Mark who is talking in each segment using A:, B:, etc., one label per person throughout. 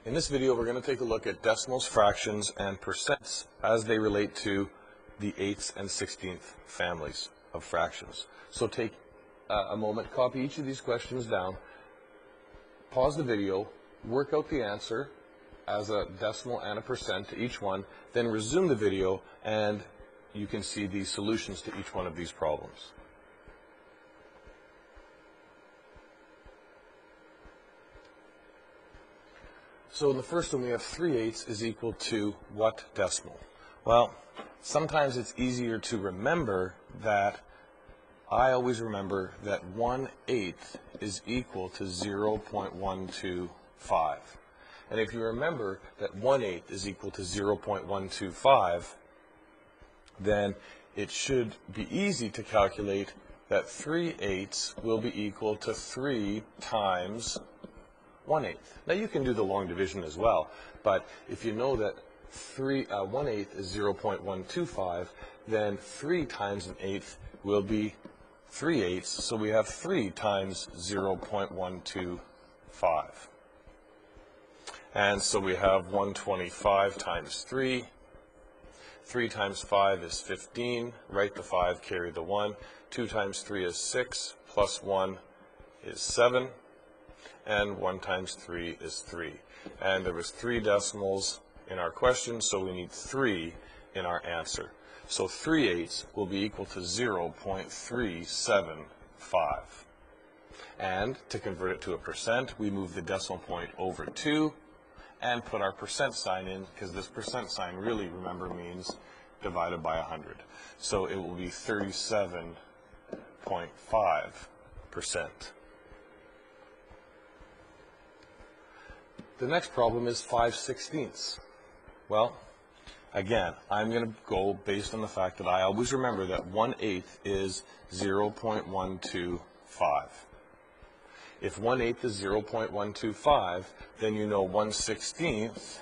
A: In this video, we're going to take a look at decimals, fractions, and percents as they relate to the 8th and 16th families of fractions. So take a moment, copy each of these questions down, pause the video, work out the answer as a decimal and a percent to each one, then resume the video and you can see the solutions to each one of these problems. So in the first one, we have 3/8 is equal to what decimal? Well, sometimes it's easier to remember that I always remember that 1/8 is equal to 0.125. And if you remember that 1/8 is equal to 0.125, then it should be easy to calculate that 3/8 will be equal to 3 times 1/8. Now you can do the long division as well, but if you know that 1/8 is 0.125, then 3 times an eighth will be 3/8, so we have 3 times 0.125. And so we have 125 times 3. 3 times 5 is 15. Write the 5, carry the 1. 2 times 3 is 6, plus 1 is 7. And 1 times 3 is 3. And there was 3 decimals in our question, so we need 3 in our answer. So 3/8 will be equal to 0.375. And to convert it to a percent, we move the decimal point over 2 and put our percent sign in, because this percent sign really, remember, means divided by 100. So it will be 37.5%. The next problem is 5/16. Well, again, I'm going to go based on the fact that I always remember that 1/8 is 0.125. If 1/8 is 0.125, then you know 1/16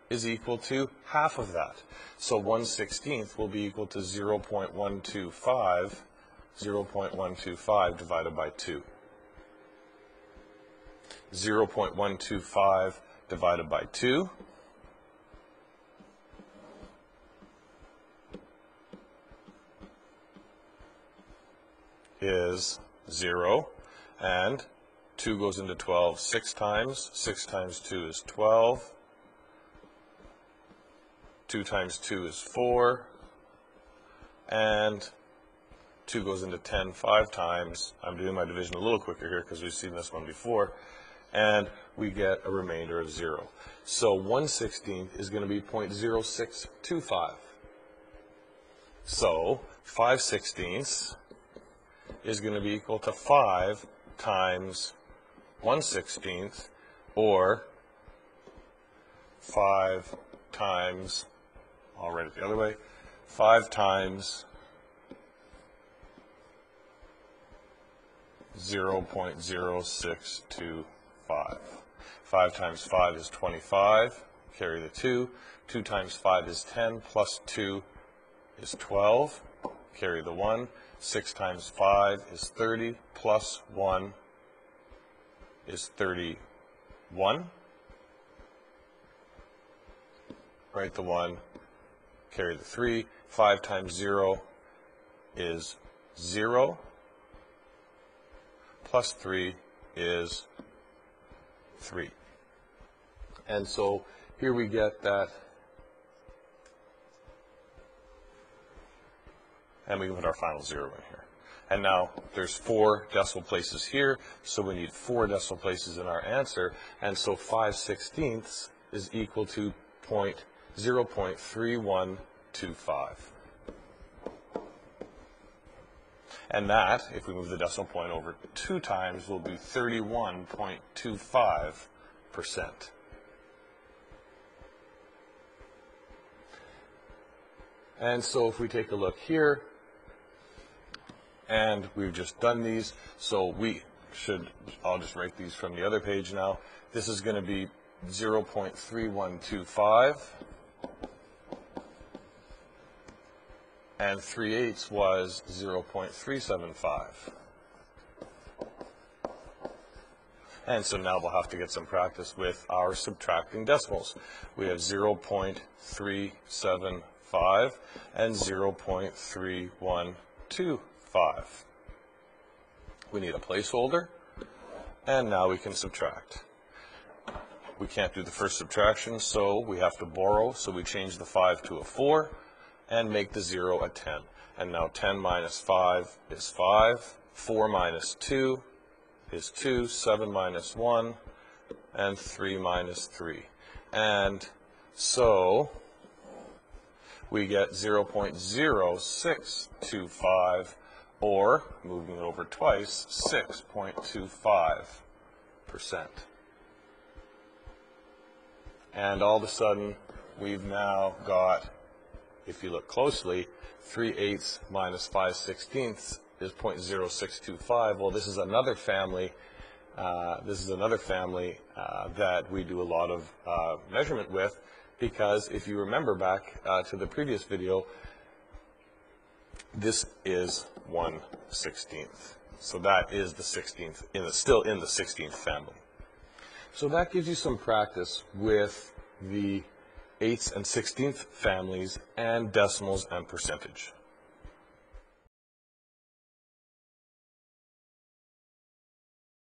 A: is equal to half of that. So 1/16 will be equal to 0.125 divided by 2. 0.125 divided by 2 is 0, and 2 goes into 12 6 times. 6 times 2 is 12. 2 times 2 is 4. And 2 goes into 10 5 times. I'm doing my division a little quicker here because we've seen this one before. And we get a remainder of 0. So 1/16 is going to be 0.0625. So 5/16 is going to be equal to 5 times 1/16, or 5 times, I'll write it the other way, 5 times 0.0625. 5 times 5 is 25, carry the 2. 2 times 5 is 10, plus 2 is 12, carry the 1. 6 times 5 is 30, plus 1 is 31. Write the 1, carry the 3. 5 times 0 is 0, plus 3 is 3. And so here we get that, and we can put our final 0 in here. And now there's 4 decimal places here, so we need 4 decimal places in our answer, and so 5/16 is equal to 0.3125. And that, if we move the decimal point over 2 times, will be 31.25%. And so if we take a look here, and we've just done these, so I'll just write these from the other page now. This is going to be 0.3125. And 3/8 was 0.375. And so now we'll have to get some practice with our subtracting decimals. We have 0.375 and 0.3125. We need a placeholder, and now we can subtract. We can't do the first subtraction, so we have to borrow, so we change the 5 to a 4 and make the 0 a 10. And now 10 minus 5 is 5, 4 minus 2 is 2, 7 minus 1, and 3 minus 3. And so we get 0.0625, or, moving it over twice, 6.25%. And all of a sudden, we've now got, if you look closely, 3/8 minus 5/16 is 0.0625. Well, this is another family. That we do a lot of measurement with, because if you remember back to the previous video, this is 1/16. So that is the 16th, still in the 16th family. So that gives you some practice with the 8ths and 16th families and decimals and percentage.